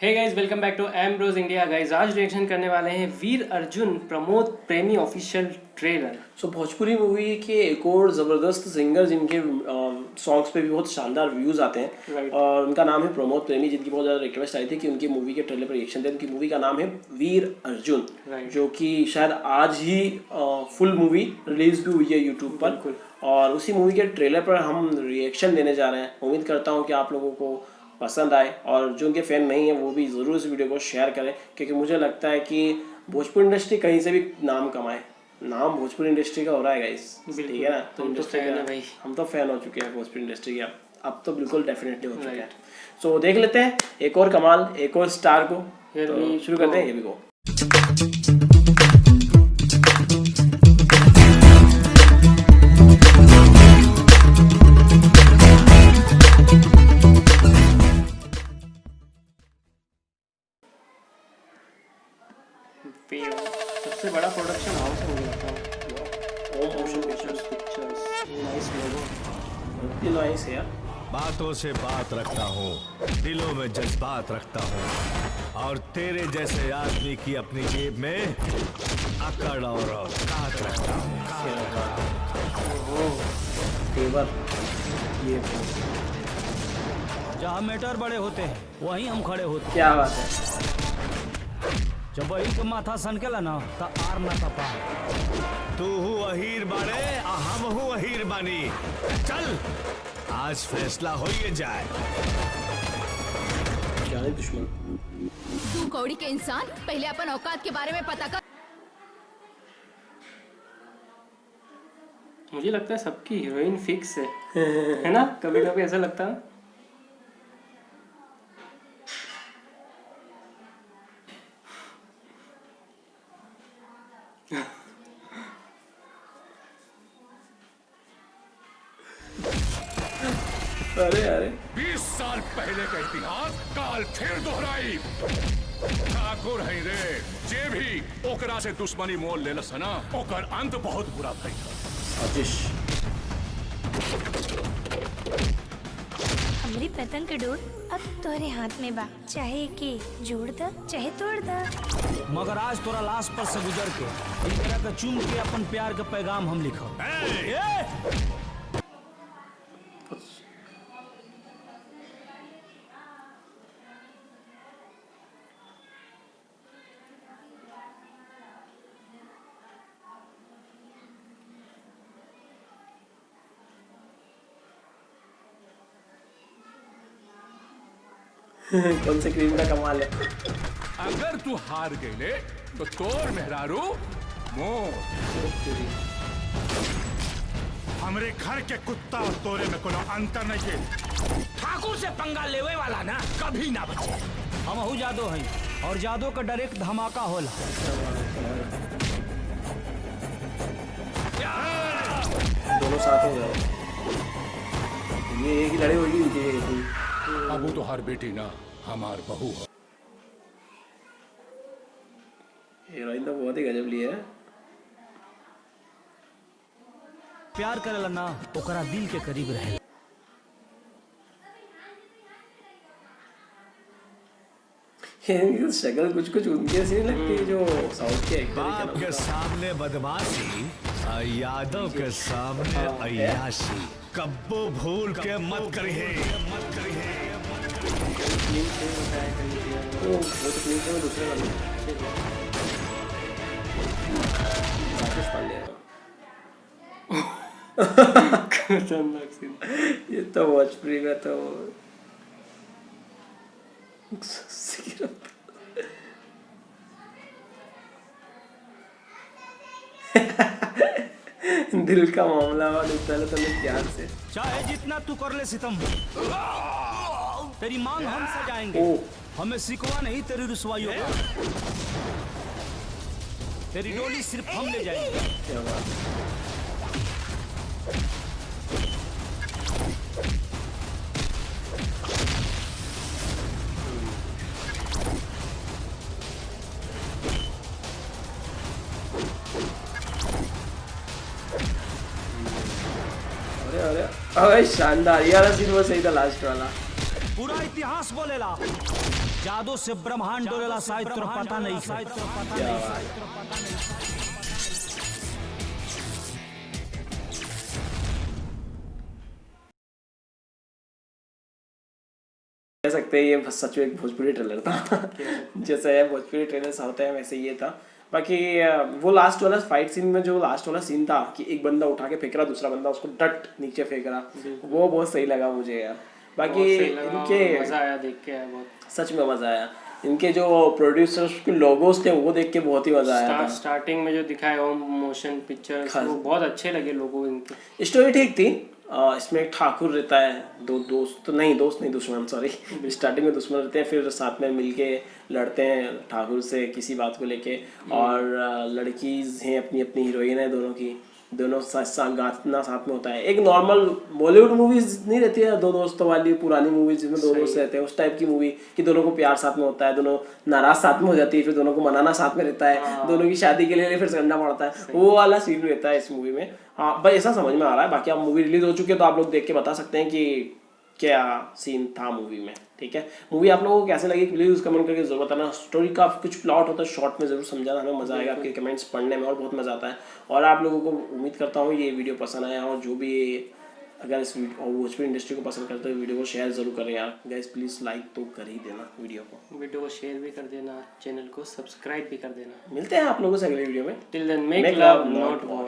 Hey guys, welcome back to Ambrose India. Guys, आज reaction करने वाले हैं वीर अर्जुन प्रमोद प्रेमी ऑफिशियल ट्रेलर। भोजपुरी मूवी के एक और ज़बरदस्त सिंगर जिनके सॉन्ग्स पे भी बहुत शानदार व्यूज़ आते हैं और उनका नाम है प्रमोद प्रेमी, जिनकी बहुत ज़्यादा रिक्वेस्ट आई थी कि उनकी मूवी के ट्रेलर पर रिएक्शन दें। उनकी मूवी का नाम है वीर अर्जुन, जो कि शायद आज ही फुल मूवी रिलीज भी हुई है यूट्यूब पर, और उसी मूवी के ट्रेलर पर हम रिएक्शन देने जा रहे हैं। उम्मीद करता हूँ कि आप लोगों को पसंद आए, और जो उनके फ़ैन नहीं है वो भी ज़रूर इस वीडियो को शेयर करें, क्योंकि मुझे लगता है कि भोजपुरी इंडस्ट्री कहीं से भी नाम कमाए। नाम भोजपुरी इंडस्ट्री का हो रहा है गाइस, ठीक है ना। तो इंडस्ट्री का हम तो फैन हो चुके हैं भोजपुरी इंडस्ट्री के, अब तो बिल्कुल डेफिनेटली हो चुके हैं। सो देख लेते हैं एक और कमाल, एक और स्टार को। तो शुरू करते हैं, ये भी को सबसे बड़ा प्रोडक्शन हाउस है मुझे लगता है। ओम मोशन पिक्चर्स, नाइस लोगो, नाइस है यार। बातों से बात रखता हूँ, दिलों में जज्बात रखता हूँ, और तेरे जैसे आदमी की अपनी जेब में अकड़ और काट रखता हूँ। ये जहाँ मैटर बड़े होते हैं वहीं हम खड़े होते हैं। क्या बात है। जब वही के माथा सनकेला ना तो आर ना तपा। तू हूँ अहीर बाड़े, हम हूँ अहीर बानी। चल आज फैसला हो ये जाए। जाने दुश्मन। तू कौड़ी के इंसान, पहले अपन औकात के बारे में पता कर। मुझे लगता है सबकी हीरोइन फिक्स है ना। कभी कभी ऐसा लगता है। अरे अरे 20 साल पहले का इतिहास काल फिर दोहराई। ठाकुर है रे, जे भी ओकरा से दुश्मनी मोल ले लसना, ओकर अंत बहुत बुरा भइल। आतिश हमरी पतंग के डोर अब तोरे हाथ में बा, चाहे कि जोड़ द चाहे तोड़ द। मगर आज तोरा लाश पर से गुजर के इनकरा के चूम के अपन प्यार का पैगाम हम लिखो। कौन से क्रीम का कमाल है। अगर तू हार गए तो तोर मेहरारू मोर। हमरे घर के कुत्ता और तोरे में कोनो अंतर नहीं के। ठाकुर से पंगा लेवे वाला ना कभी ना बचे। हम हूँ जादो हैं, और जादो का डायरेक्ट धमाका होला। दोनों साथ हो जाओ, ये एक ही लड़ाई होगी इनकी। अबू तो हर बेटी ना हमार बहू है। हीरोइन तो बहुत ही गजब ली है। प्यार करेला ना ओकरा दिल के करीब रहे। शक्ल कुछ कुछ उनके से लगती है जो साउथ के एक्टर। बाप के सामने बदमाशी, यादव के सामने अय्याशी। कब्बो भूल के मत करिए, मत करिए। वो तो क्लीन से दूसरे वाले राकेश पांडे। खतरनाक सीन। ये तो भोजपुरी में तो दिल का मामला वाले पहले तो प्यार से। चाहे जितना तू कर ले सितम, तेरी मांग हम सजाएंगे। हमें सिकवा नहीं तेरी रुसवाइयों का। तेरी डोली सिर्फ हम ले जाएंगे। क्या बात। अरे अरे शानदार, यार सीन वो सही था लास्ट वाला। पूरा इतिहास बोलेला जादू से ब्रह्मांड डोलेला शायद तो पता नहीं कह सकते हैं ये सच में एक भोजपुरी ट्रेलर था जैसे भोजपुरी ट्रेलर होते हैं वैसे ये था। बाकी वो लास्ट वाला फाइट सीन में जो लास्ट वाला सीन था कि एक बंदा उठा के फेंक रहा, दूसरा बंदा उसको डट नीचे फेंक रहा, वो बहुत सही लगा मुझे यार। बाकी इनके मजा आया देख के यार, बहुत सच में मजा आया। इनके जो प्रोड्यूसर्स के लोगोस थे वो देख के बहुत ही मजा आया था। स्टार्टिंग में जो दिखाए होम मोशन पिक्चर्स वो बहुत अच्छे लगे लोगों इनके। स्टोरी ठीक थी। इसमें एक ठाकुर रहता है, दो दोस्त नहीं दुश्मन सॉरी स्टार्टिंग में दुश्मन रहते हैं, फिर साथ में मिलके लड़ते हैं ठाकुर से किसी बात को लेके। और लड़की हैं अपनी अपनी हीरोइन है दोनों की, दोनों गाना साथ में होता है। एक नॉर्मल बॉलीवुड मूवीज नहीं रहती है दो दोस्तों वाली पुरानी मूवीज जिसमें दो दोस्त रहते हैं, उस टाइप की मूवी कि दोनों को प्यार साथ में होता है, दोनों नाराज साथ में हो जाती है, फिर दोनों को मनाना साथ में रहता है, दोनों की शादी के लिए फिर से करना पड़ता है, वो वाला सीन रहता है इस मूवी में। हाँ बस ऐसा समझ में आ रहा है। बाकी आप मूवी रिलीज हो चुकी है तो आप लोग देख के बता सकते हैं कि क्या सीन था मूवी में। ठीक है, मूवी आप लोगों को कैसे लगी प्लीज कमेंट करके जरूर बताना। स्टोरी का कुछ प्लॉट होता है शॉर्ट में जरूर समझाना, हमें मजा आएगा आपके कमेंट्स पढ़ने में और बहुत मजा आता है। और आप लोगों को उम्मीद करता हूँ ये वीडियो पसंद आया, और जो भी अगर इस भोजपुरी इंडस्ट्री को पसंद करते हो वीडियो को शेयर जरूर करें यार गाइस, प्लीज लाइक तो कर ही देना वीडियो को शेयर भी कर देना, चैनल को सब्सक्राइब भी कर देना। मिलते हैं आप लोगों से अगले वीडियो में। Till then make love not war.